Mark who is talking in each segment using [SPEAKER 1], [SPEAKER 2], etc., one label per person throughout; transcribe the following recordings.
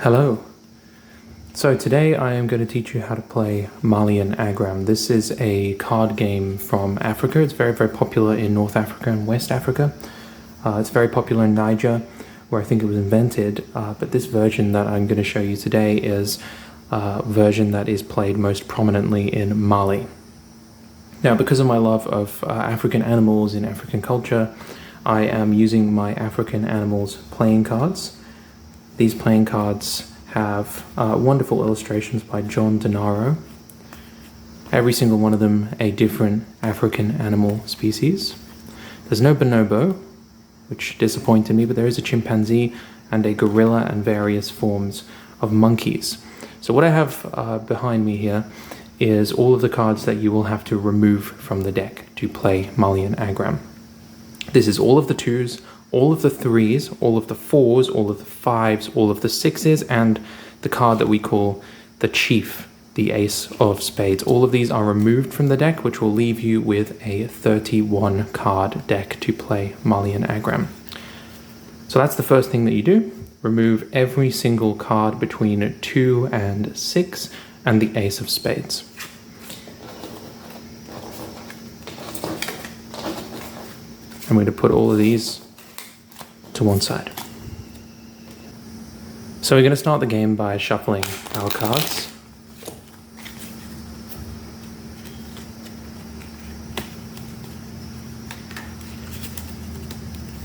[SPEAKER 1] Hello. So today I am going to teach you how to play Malian Agram. This is a card game from Africa. It's very, very popular in North Africa and West Africa. It's very popular in Niger, where I think it was invented. But this version that I'm going to show you today is a version that is played most prominently in Mali. Now, because of my love of African animals in African culture, I am using my African animals playing cards. These playing cards have wonderful illustrations by John Denaro. Every single one of them a different African animal species. There's no bonobo, which disappointed me, but there is a chimpanzee and a gorilla and various forms of monkeys. So what I have behind me here is all of the cards that you will have to remove from the deck to play Malian Agram. This is all of the 2s, all of the 3s, all of the 4s, all of the 5s, all of the 6s, and the card that we call the chief, the Ace of Spades. All of these are removed from the deck, which will leave you with a 31 card deck to play Malian Agram. So that's the first thing that you do. Remove every single card between 2 and 6 and the Ace of Spades. I'm going to put all of these to one side. So we're going to start the game by shuffling our cards.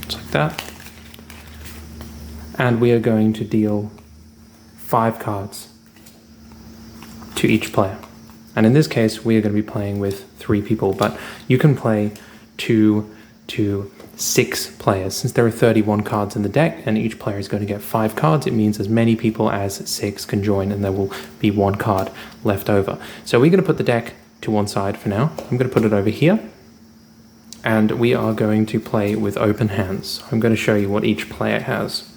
[SPEAKER 1] Just like that. And we are going to deal 5 cards to each player. And in this case, we are going to be playing with 3 people, but you can play 2 to 6 players. Since there are 31 cards in the deck and each player is going to get 5 cards, it means as many people as 6 can join and there will be 1 card left over. So we're going to put the deck to one side for now. I'm going to put it over here and we are going to play with open hands. I'm going to show you what each player has.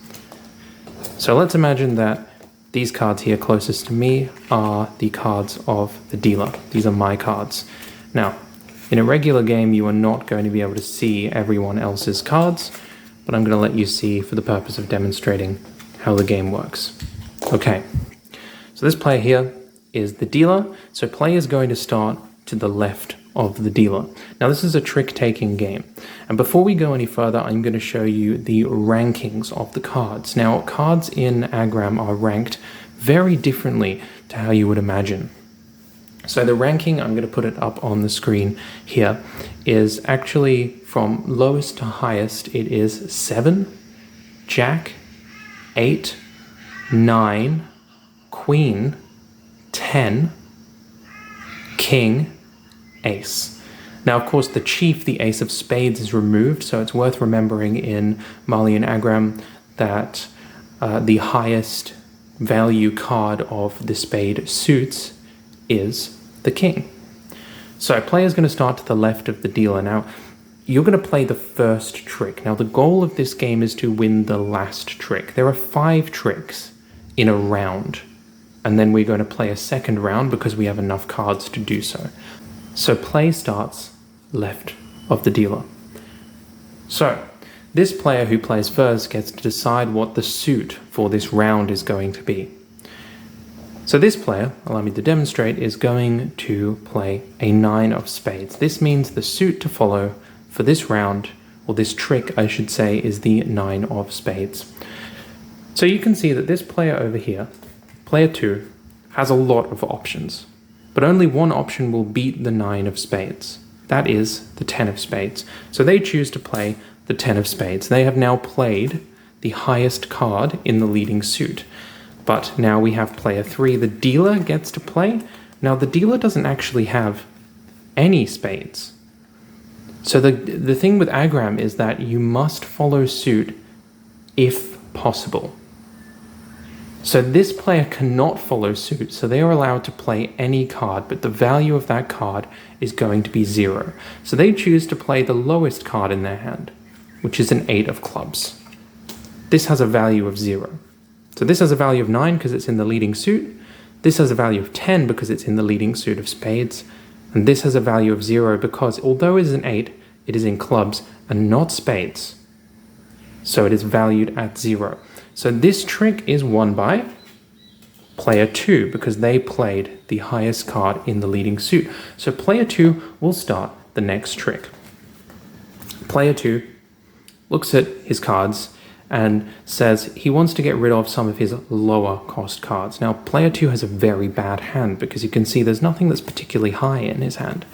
[SPEAKER 1] So let's imagine that these cards here closest to me are the cards of the dealer. These are my cards. Now, in a regular game, you are not going to be able to see everyone else's cards, but I'm going to let you see for the purpose of demonstrating how the game works. Okay, so this player here is the dealer, so play is going to start to the left of the dealer. Now this is a trick-taking game, and before we go any further, I'm going to show you the rankings of the cards. Now, cards in Agram are ranked very differently to how you would imagine. So the ranking, I'm going to put it up on the screen here, is actually from lowest to highest. It is 7, Jack, 8, 9, Queen, 10, King, Ace. Now, of course, the chief, the Ace of Spades, is removed, so it's worth remembering in Malian Agram that the highest value card of the spade suits is the king. So player is going to start to the left of the dealer. Now, you're going to play the first trick. Now, the goal of this game is to win the last trick. There are 5 tricks in a round, and then we're going to play a second round because we have enough cards to do so. So play starts left of the dealer. So this player who plays first gets to decide what the suit for this round is going to be. So this player, allow me to demonstrate, is going to play a 9 of spades. This means the suit to follow for this round, or this trick I should say, is the 9 of spades. So you can see that this player over here, player 2, has a lot of options, but only one option will beat the 9 of spades. That is the 10 of spades. So they choose to play the 10 of spades. They have now played the highest card in the leading suit. But now we have player 3, the dealer gets to play. Now the dealer doesn't actually have any spades. So the thing with Agram is that you must follow suit if possible. So this player cannot follow suit, so they are allowed to play any card, but the value of that card is going to be 0. So they choose to play the lowest card in their hand, which is an 8 of clubs. This has a value of 0. So this has a value of 9 because it's in the leading suit. This has a value of 10 because it's in the leading suit of spades. And this has a value of 0 because although it is an 8, it is in clubs and not spades. So it is valued at 0. So this trick is won by player 2 because they played the highest card in the leading suit. So player 2 will start the next trick. Player 2 looks at his cards and says he wants to get rid of some of his lower cost cards. Now, player 2 has a very bad hand because you can see there's nothing that's particularly high in his hand.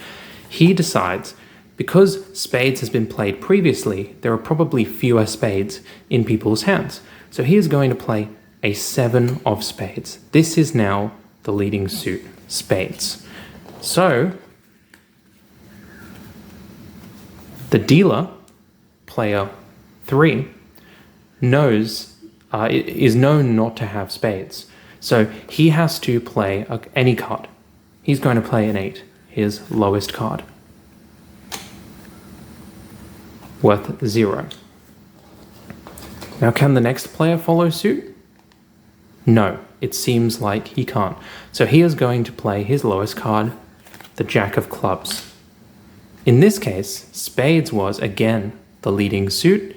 [SPEAKER 1] He decides, because spades has been played previously, there are probably fewer spades in people's hands. So he is going to play a 7 of spades. This is now the leading suit, spades. So the dealer, player 3, is known not to have spades. So he has to play any card. He's going to play an 8, his lowest card, worth 0. Now, can the next player follow suit? No, it seems like he can't. So he is going to play his lowest card, the Jack of Clubs. In this case, spades was, again, the leading suit.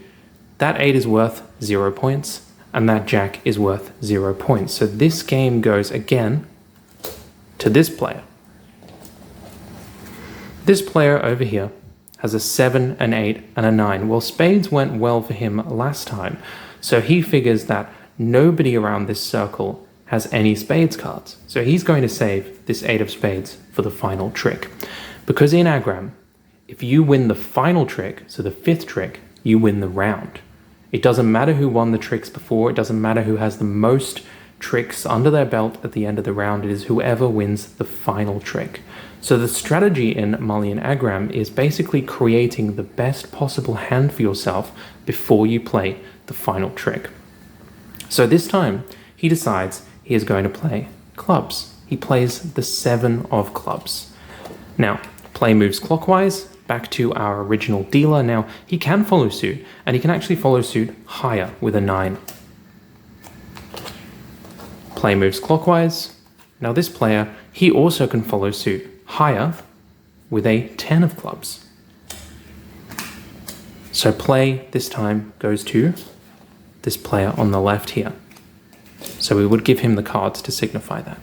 [SPEAKER 1] That 8 is worth 0 points, and that Jack is worth 0 points. So this game goes again to this player. This player over here has a 7, an 8, and a 9. Well, spades went well for him last time, so he figures that nobody around this circle has any spades cards. So he's going to save this 8 of spades for the final trick. Because in Agram, if you win the final trick, so the 5th trick, you win the round. It doesn't matter who won the tricks before, it doesn't matter who has the most tricks under their belt at the end of the round, it is whoever wins the final trick. So the strategy in Malian Agram is basically creating the best possible hand for yourself before you play the final trick. So this time, he decides he is going to play clubs. He plays the 7 of clubs. Now, play moves clockwise, back to our original dealer. Now, he can follow suit, and he can actually follow suit higher with a 9. Play moves clockwise. Now this player, he also can follow suit higher with a 10 of clubs. So play this time goes to this player on the left here. So we would give him the cards to signify that.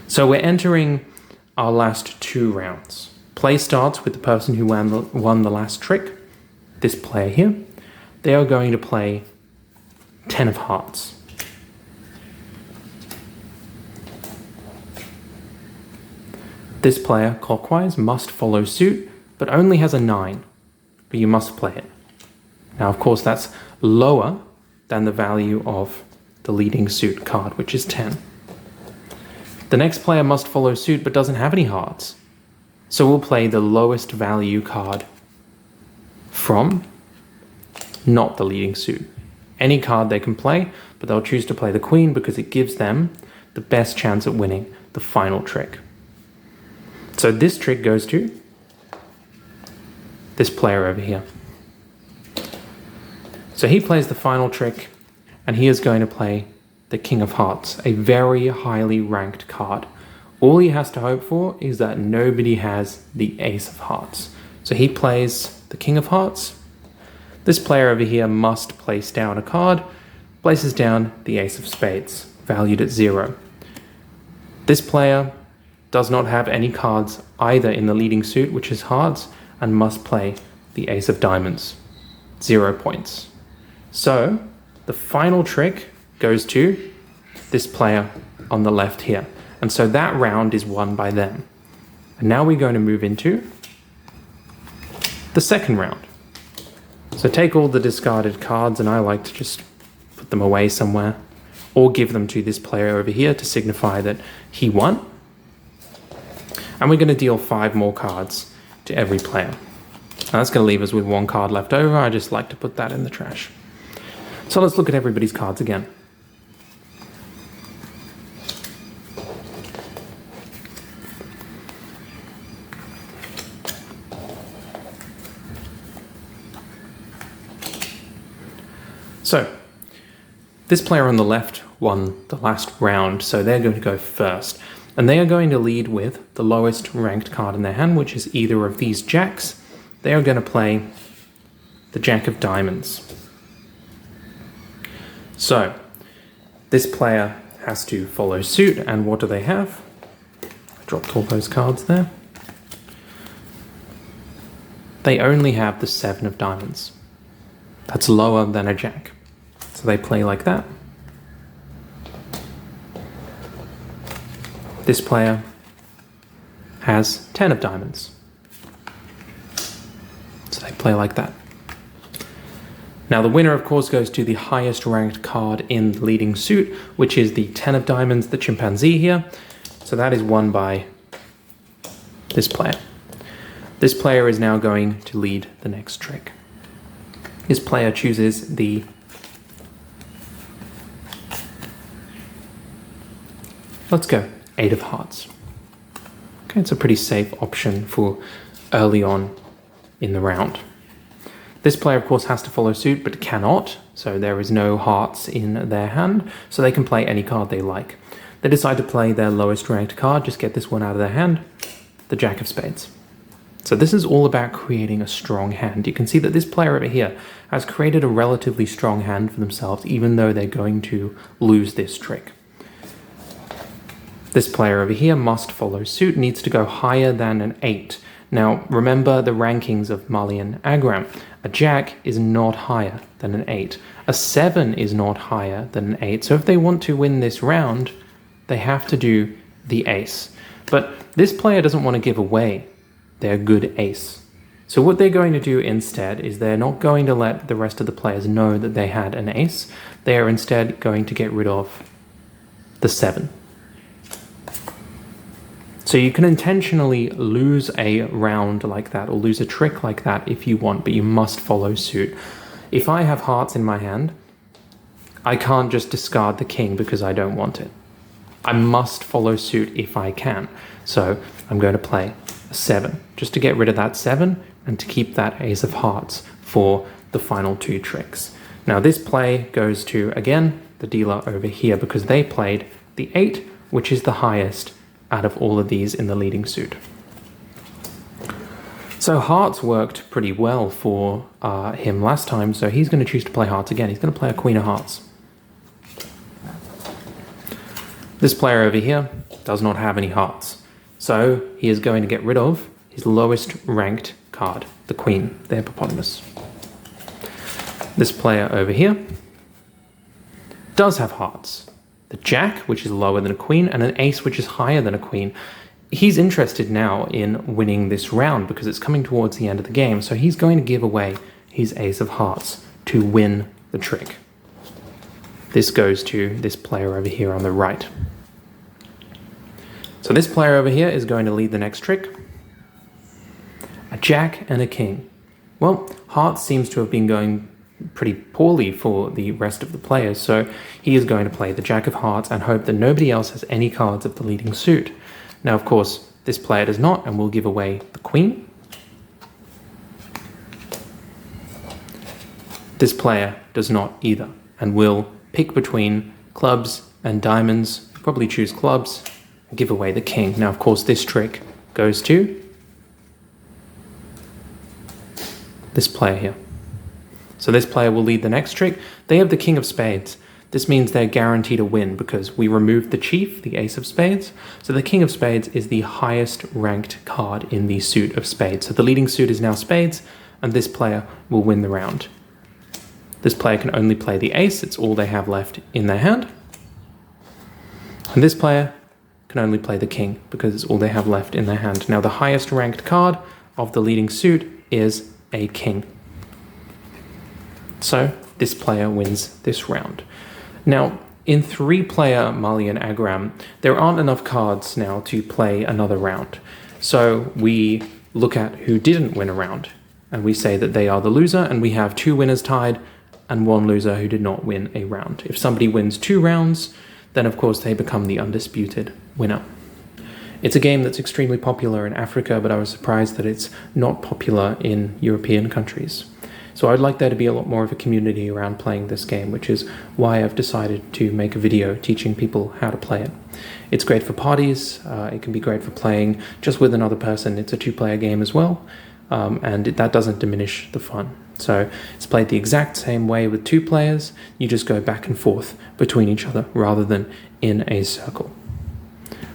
[SPEAKER 1] So we're entering our last 2 rounds. Play starts with the person who won the last trick, this player here. They are going to play 10 of hearts. This player, clockwise, must follow suit, but only has a 9, but you must play it. Now, of course, that's lower than the value of the leading suit card, which is 10. The next player must follow suit, but doesn't have any hearts. So we'll play the lowest value card from not the leading suit. Any card they can play, but they'll choose to play the queen because it gives them the best chance at winning the final trick. So this trick goes to this player over here. So he plays the final trick, and he is going to play the King of Hearts, a very highly ranked card. All he has to hope for is that nobody has the Ace of Hearts. So he plays the King of Hearts. This player over here must place down a card, places down the Ace of Spades, valued at 0. This player does not have any cards either in the leading suit, which is hearts, and must play the Ace of Diamonds, 0 points. So the final trick goes to this player on the left here. And so that round is won by them. And now we're going to move into the second round. So take all the discarded cards, and I like to just put them away somewhere, or give them to this player over here to signify that he won. And we're going to deal 5 more cards to every player. Now that's going to leave us with 1 card left over. I just like to put that in the trash. So let's look at everybody's cards again. So, this player on the left won the last round, so they're going to go first. And they are going to lead with the lowest ranked card in their hand, which is either of these jacks. They are going to play the Jack of Diamonds. So, this player has to follow suit, and what do they have? I dropped all those cards there. They only have the 7 of diamonds. That's lower than a jack. So they play like that. This player has 10 of diamonds. So they play like that. Now the winner, of course, goes to the highest ranked card in the leading suit, which is the 10 of diamonds, the chimpanzee here. So that is won by this player. This player is now going to lead the next trick. This player chooses the let's go, 8 of hearts. Okay, it's a pretty safe option for early on in the round. This player, of course, has to follow suit, but cannot, so there is no hearts in their hand, so they can play any card they like. They decide to play their lowest ranked card, just get this one out of their hand, the Jack of Spades. So this is all about creating a strong hand. You can see that this player over here has created a relatively strong hand for themselves, even though they're going to lose this trick. This player over here must follow suit, needs to go higher than an 8. Now, remember the rankings of Malian Agram. A jack is not higher than an 8. A 7 is not higher than an 8. So if they want to win this round, they have to do the ace. But this player doesn't want to give away their good ace. So what they're going to do instead is they're not going to let the rest of the players know that they had an ace. They are instead going to get rid of the 7. So you can intentionally lose a round like that or lose a trick like that if you want, but you must follow suit. If I have hearts in my hand, I can't just discard the king because I don't want it. I must follow suit if I can. So I'm going to play a 7 just to get rid of that 7 and to keep that ace of hearts for the final 2 tricks. Now this play goes to, again, the dealer over here because they played the 8, which is the highest out of all of these in the leading suit. So hearts worked pretty well for him last time, so he's going to choose to play hearts again. He's going to play a queen of hearts. This player over here does not have any hearts, so he is going to get rid of his lowest ranked card, the queen, the hippopotamus. This player over here does have hearts. The jack, which is lower than a queen, and an ace, which is higher than a queen. He's interested now in winning this round because it's coming towards the end of the game, so he's going to give away his ace of hearts to win the trick. This goes to this player over here on the right. So this player over here is going to lead the next trick. A jack and a king. Well, hearts seems to have been going pretty poorly for the rest of the players, so he is going to play the jack of hearts and hope that nobody else has any cards of the leading suit. Now, of course, this player does not and will give away the queen. This player does not either and will pick between clubs and diamonds, probably choose clubs, and give away the king. Now, of course, this trick goes to this player here. So this player will lead the next trick. They have the king of spades. This means they're guaranteed a win because we removed the chief, the ace of spades. So the king of spades is the highest ranked card in the suit of spades. So the leading suit is now spades, and this player will win the round. This player can only play the ace. It's all they have left in their hand. And this player can only play the king because it's all they have left in their hand. Now the highest ranked card of the leading suit is a king. So this player wins this round. Now, in 3-player Malian Agram, there aren't enough cards now to play another round. So we look at who didn't win a round, and we say that they are the loser, and we have 2 winners tied and 1 loser who did not win a round. If somebody wins 2 rounds, then of course they become the undisputed winner. It's a game that's extremely popular in Africa, but I was surprised that it's not popular in European countries. So I'd like there to be a lot more of a community around playing this game, which is why I've decided to make a video teaching people how to play it. It's great for parties, it can be great for playing just with another person. It's a 2-player game as well, and that doesn't diminish the fun. So it's played the exact same way with two players. You just go back and forth between each other rather than in a circle.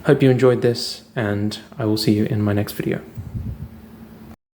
[SPEAKER 1] Hope you enjoyed this, and I will see you in my next video.